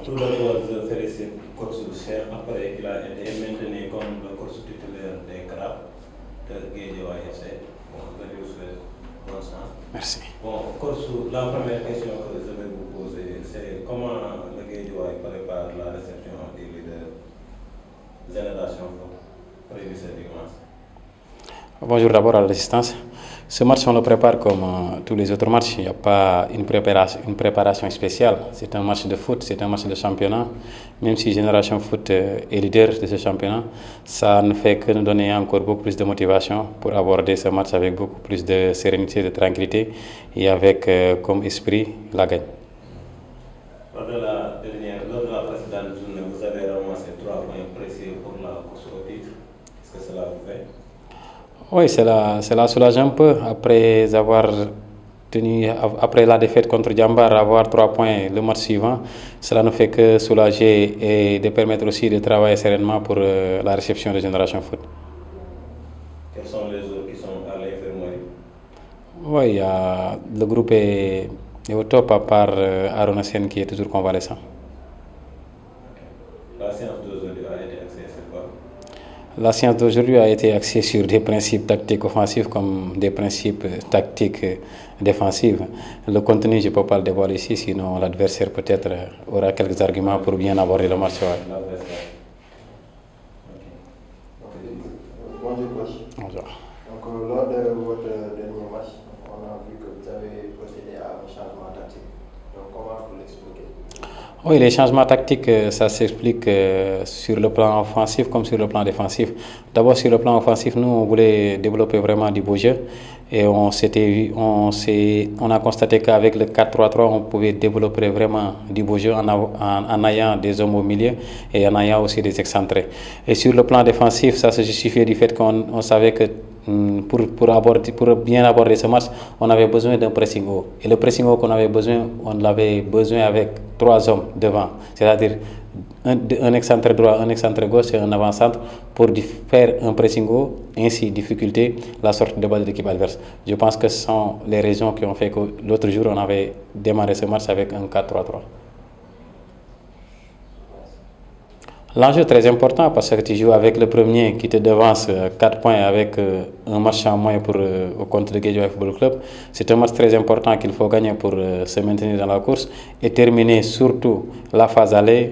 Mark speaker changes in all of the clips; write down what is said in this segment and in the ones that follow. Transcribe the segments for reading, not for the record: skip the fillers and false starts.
Speaker 1: Tout d'abord, je félicite le coach Cheikh après qu'il a été maintenu comme le coach titulaire des Crabes de Guédiawaye FC. Bon, je lui souhaite bonne chance.
Speaker 2: Merci.
Speaker 1: Bon, coach, la première question que je vais vous poser, c'est comment le Guédiawaye prépare la réception du leader Génération prévu ce dimanche?
Speaker 2: Bonjour d'abord à la résistance. Ce match, on le prépare comme tous les autres matchs. Il n'y a pas une préparation spéciale. C'est un match de foot, c'est un match de championnat. Même si Génération Foot est leader de ce championnat, ça ne fait que nous donner encore beaucoup plus de motivation pour aborder ce match avec beaucoup plus de sérénité, de tranquillité et avec comme esprit la gagne.
Speaker 1: Lors de la précédente journée, vous avez ramassé 3 points précieux pour la course au titre. Est-ce que cela vous fait?
Speaker 2: Oui, cela soulage un peu après la défaite contre Djambar, avoir 3 points le match suivant. Cela ne fait que soulager et de permettre aussi de travailler sereinement pour la réception de Génération Foot.
Speaker 1: Quels sont les autres qui sont à l'infirmerie?
Speaker 2: Oui, le groupe est au top à part Arona Sen qui est toujours convalescent.
Speaker 1: La séance d'aujourd'hui a été axée sur quoi?
Speaker 2: La séance d'aujourd'hui a été axée sur des principes tactiques offensifs comme des principes tactiques défensifs. Le contenu, je ne peux pas le dévoiler ici, sinon l'adversaire peut-être aura quelques arguments pour bien aborder le match.
Speaker 3: Bonjour coach.
Speaker 2: Bonjour.
Speaker 3: Donc lors de votre dernier match, on a vu que vous avez procédé à un changement tactique. Donc comment vous l'expliquez?
Speaker 2: Oui, les changements tactiques, ça s'explique sur le plan offensif comme sur le plan défensif. D'abord, sur le plan offensif, nous, on voulait développer vraiment du beau jeu. Et on a constaté qu'avec le 4-3-3, on pouvait développer vraiment du beau jeu en ayant des hommes au milieu et en ayant aussi des excentrés. Et sur le plan défensif, ça se justifiait du fait qu'on savait que pour bien aborder ce match, on avait besoin d'un pressing haut. Et le pressing haut qu'on avait besoin, on l'avait besoin avec 3 hommes devant. C'est-à-dire un excentré droit, un excentré gauche et un avant-centre pour faire un pressing haut, ainsi difficulter la sortie de balle de l'équipe adverse. Je pense que ce sont les raisons qui ont fait que l'autre jour, on avait démarré ce match avec un 4-3-3. L'enjeu est très important parce que tu joues avec le premier qui te devance 4 points avec un match en moins contre le Guédiawaye Football Club. C'est un match très important qu'il faut gagner pour se maintenir dans la course et terminer surtout la phase aller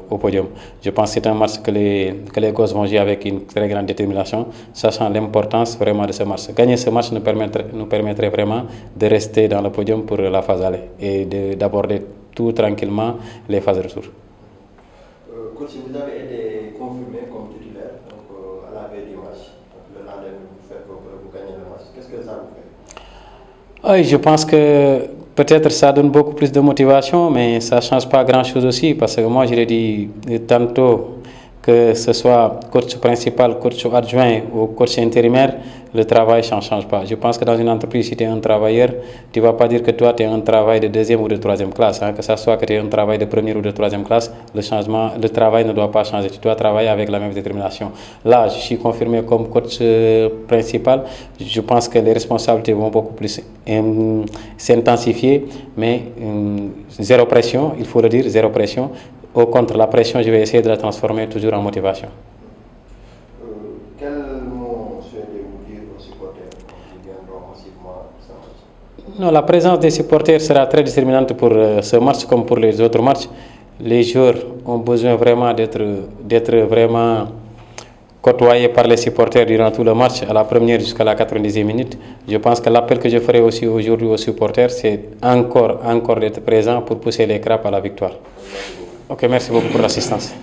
Speaker 2: au podium. Je pense que c'est un match que les gosses vont jouer avec une très grande détermination, sachant l'importance vraiment de ce match. Gagner ce match nous permettrait vraiment de rester dans le podium pour la phase aller et d'aborder tout tranquillement les phases de retour.
Speaker 3: Coach, vous avez été confirmé comme titulaire à la veille du match. Le lendemain, vous gagnez le match. Qu'est-ce que ça vous fait?
Speaker 2: Oui, je pense que peut-être ça donne beaucoup plus de motivation, mais ça ne change pas grand-chose aussi parce que moi, je l'ai dit tantôt, que ce soit coach principal, coach adjoint ou coach intérimaire, le travail ne change pas. Je pense que dans une entreprise, si tu es un travailleur, tu ne vas pas dire que toi, tu es un travail de 2e ou de 3e classe. Que ce soit que tu es un travail de 1re ou de 3e classe, le travail ne doit pas changer. Tu dois travailler avec la même détermination. Là, je suis confirmé comme coach principal. Je pense que les responsabilités vont beaucoup plus s'intensifier, mais zéro pression, il faut le dire, zéro pression. Au contre la pression, je vais essayer de la transformer toujours en motivation.
Speaker 3: Quel mot souhaitez-vous dire aux supporters qui viendront offensivement ce match?
Speaker 2: Non, la présence des supporters sera très déterminante pour ce match comme pour les autres matchs. Les joueurs ont besoin vraiment d'être vraiment côtoyés par les supporters durant tout le match, à la première jusqu'à la 90e minute. Je pense que l'appel que je ferai aussi aujourd'hui aux supporters, c'est encore d'être présent pour pousser les Crabes à la victoire. Ok, merci beaucoup pour l'assistance.